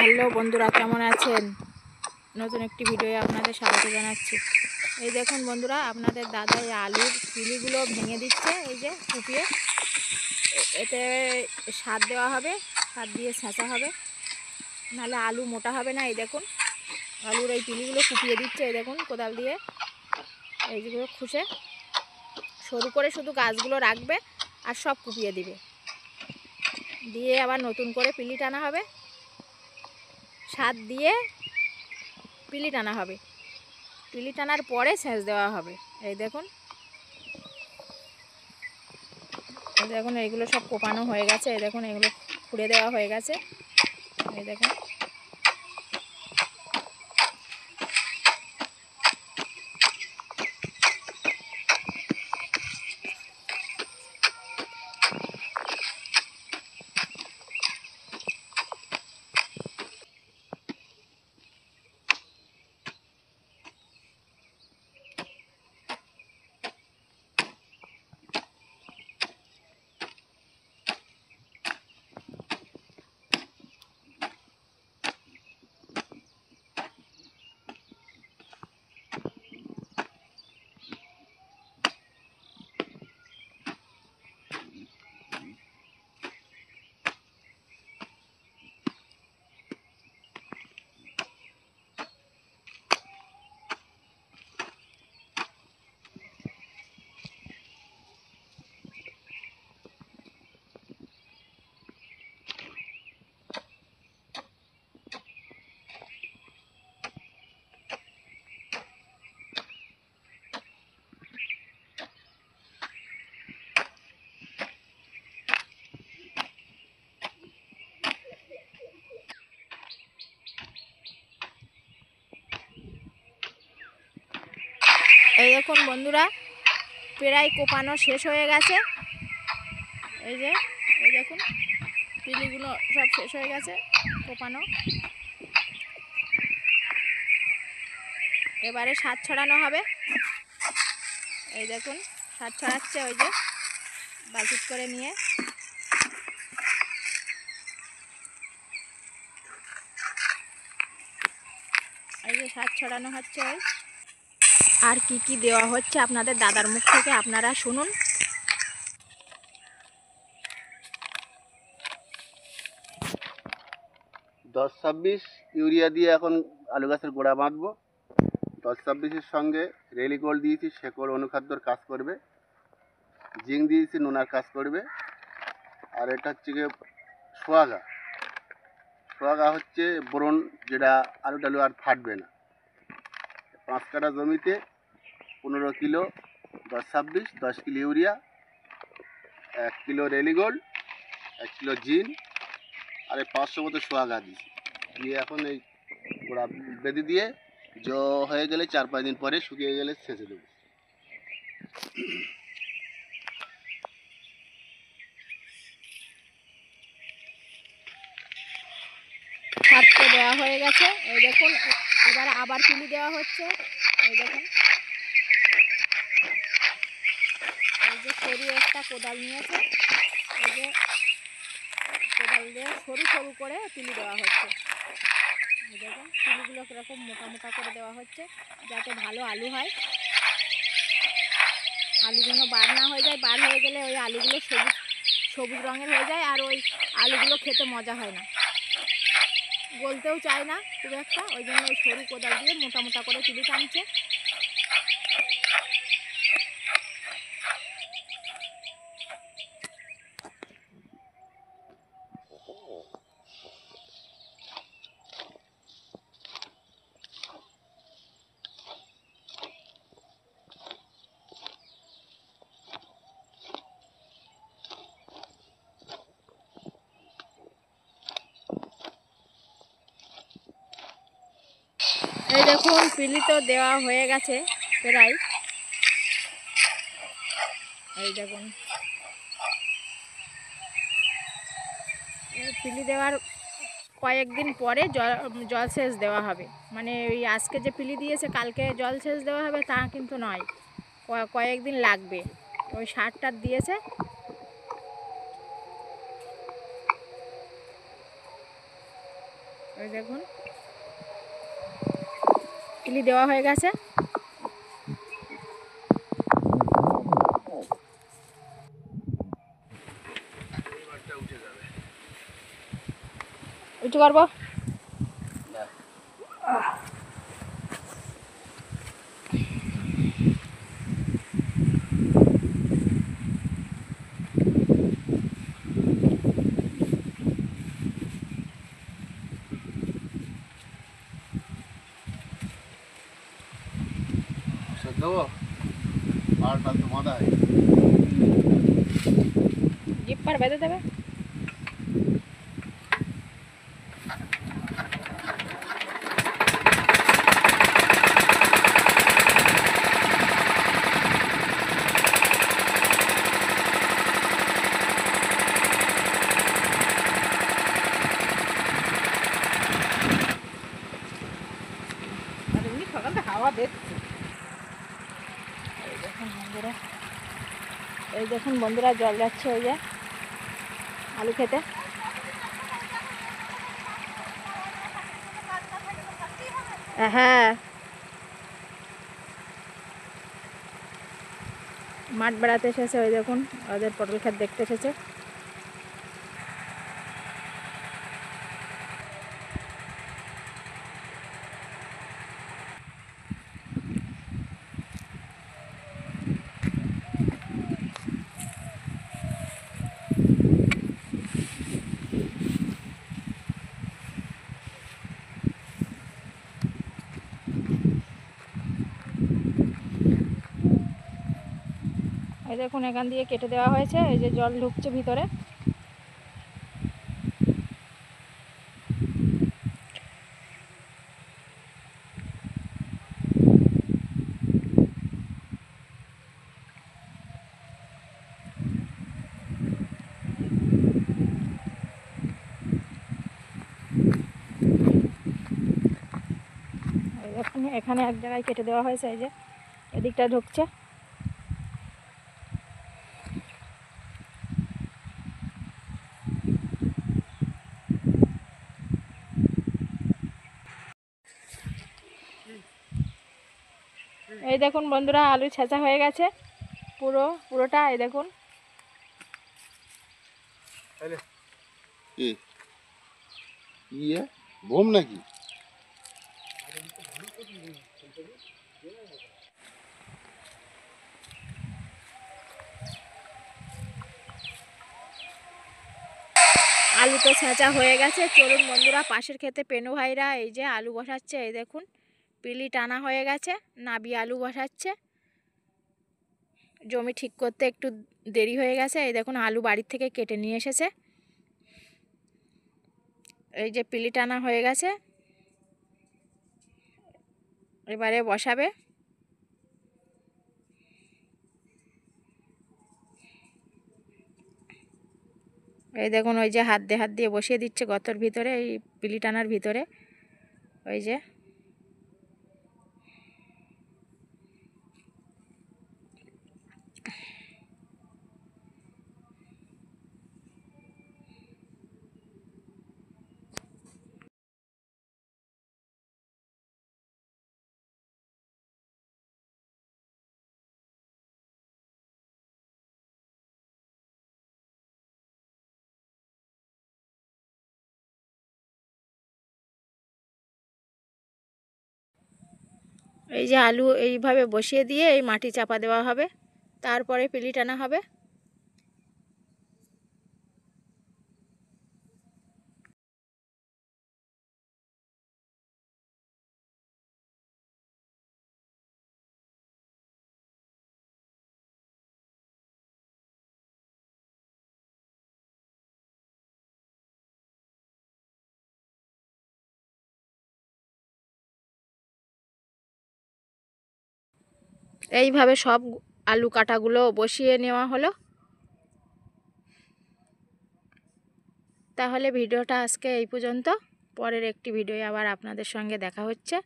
Hello বন্ধুরা, কেমন আছেন? নতুন একটি ভিডিওয়ে আপনাদের স্বাগত জানাচ্ছি। এই দেখুন বন্ধুরা, আপনাদের দাদা এই আলুর পিলিগুলো ভেঙে দিচ্ছে, এই যে কুপিয়ে। এতে সার দেওয়া হবে, সার দিয়ে ছেঁচা হবে, নাহলে আলু মোটা হবে না। এই দেখুন আলুর এই পিলিগুলো কুপিয়ে দিচ্ছে, এই দেখুন কোদাল দিয়ে এই যেগুলো খুশে সরু করে শুধু গাছগুলো রাখবে আর সব কুপিয়ে দিবে, দিয়ে আবার নতুন করে পিলি টানা হবে, সার দিয়ে পিলি টানা হবে, পিলি টানার পরে সেচ দেওয়া হবে। এই দেখুন, এই দেখুন এইগুলো সব কোপানো হয়ে গেছে, এই দেখুন এগুলো খুঁড়ে দেওয়া হয়ে গেছে, এই দেখুন। এই দেখুন বন্ধুরা, প্রায় কোপানো শেষ হয়ে গেছে। এই যে এই দেখুন পিলিগুলো সব শেষ হয়ে গেছে কোপানো। এবারে সার ছড়ানো হবে। এই দেখুন সার ছড়াচ্ছে, ওই যে বালতি করে নিয়ে। এই যে সার ছড়ানো হচ্ছে। ওই আর কি কি দেওয়া হচ্ছে আপনাদের দাদার মুখ থেকে আপনারা শুনুন। 10-26 ইউরিয়া দিয়ে এখন আলু গাছের গোড়া বাঁধবো। 10-26-এর সঙ্গে রেলিগোল্ড দিয়েছি, শেকড় অনুখাদ্যর কাজ করবে। জিঙ্ক দিয়েছি, নোনার কাজ করবে। আর এটা হচ্ছে গিয়ে সোয়াগা। সোয়াগা হচ্ছে বোরন, যেটা আলু টালু আর ফাটবে না। 5 কাঠা জমিতে 15 কিলো 10-26, 10 কিলো ইউরিয়া, 1 কিলো রেলিগোল্ড, 1 কিলো জিন আর 500 মতো সোয়াগা দিয়েছি। দিয়ে এখন এই গোড়া বেঁধে দিয়ে হয়ে গেলে 4-5 দিন পরে শুকিয়ে গেলে ছেঁচে দেবো। সার তো দেওয়া হয়ে গেছে। এই দেখুন এবারে আবার পিলি দেওয়া হচ্ছে। এই দেখুন, এই যে সরু একটা কোদাল নিয়েছে, এই যে কোদাল দিয়ে সরু সরু করে পিলি দেওয়া হচ্ছে। এই দেখুন পিলিগুলো কীরকম মোটা মোটা করে দেওয়া হচ্ছে, যাতে ভালো আলু হয়। আলু যেন বার না হয়ে যায়, বার হয়ে গেলে ওই আলুগুলো সবুজ সবুজ রঙের হয়ে যায়, আর ওই আলুগুলো খেতে মজা হয় না, গলতেও চায় না খুব একটা। ওই জন্য ওই সরু কোদাল দিয়ে মোটা মোটা করে পিলি টানছে। এই দেখুন পিলি তো দেওয়া হয়ে গেছে প্রায়। এই দেখুন পিলি দেওয়ার কয়েকদিন পরে জলসেচ দেওয়া হবে। মানে ওই আজকে যে পিলি দিয়েছে কালকে জলসেচ দেওয়া হবে তা কিন্তু নয়, কয়েকদিন লাগবে। ওই সারটা দিয়েছে। ওই দেখুন পিলি দেওয়া হয়ে গেছে। উঁচু করবো। দেবো আর কাল তো মাদা হয় জিপ্পার বেঁধে দেবে। আর এমনি সকালে হাওয়া দেখছে। এই দেখুন বন্ধুরা জল যাচ্ছে ওই যে আলু খেতে। হ্যাঁ মাঠ বেড়াতে এসেছে, ওই দেখুন ওদের পটল ক্ষেত দেখতে এসেছে। এই দেখুন এখান দিয়ে কেটে দেওয়া হয়েছে, এই যে জল ঢুকছে ভিতরে। এই দেখুন এখানে এক জায়গায় কেটে দেওয়া হয়েছে, এই যে এদিকটা ঢুকছে। এই দেখুন বন্ধুরা আলু ছেঁচা হয়ে গেছে পুরোটা। এই দেখুন ইয়ে বোম নাকি? আলু তো ছেঁচা হয়ে গেছে। চলুন বন্ধুরা পাশের ক্ষেতে পেনু ভাইরা এই যে আলু বসাচ্ছে। এই দেখুন পিলি টানা হয়ে গেছে, নাবি আলু বসাচ্ছে। জমি ঠিক করতে একটু দেরি হয়ে গেছে। এই দেখুন আলু বাড়ির থেকে কেটে নিয়ে এসেছে। এই যে পিলি টানা হয়ে গেছে, এবারে বসাবে। এই দেখুন ওই যে হাত দিয়ে বসিয়ে দিচ্ছে গর্তর ভিতরে, এই পিলি টানার ভিতরে। ওই যে এই যে আলু এইভাবে বসিয়ে দিয়ে এই মাটি চাপা দেওয়া হবে, তারপরে পিলি টানা হবে। এইভাবে সব আলু কাটাগুলো বসিয়ে নেওয়া হলো। তাহলে ভিডিওটা আজকে এই পর্যন্ত। পরের একটি ভিডিও আবার আপনাদের সঙ্গে দেখা হচ্ছে।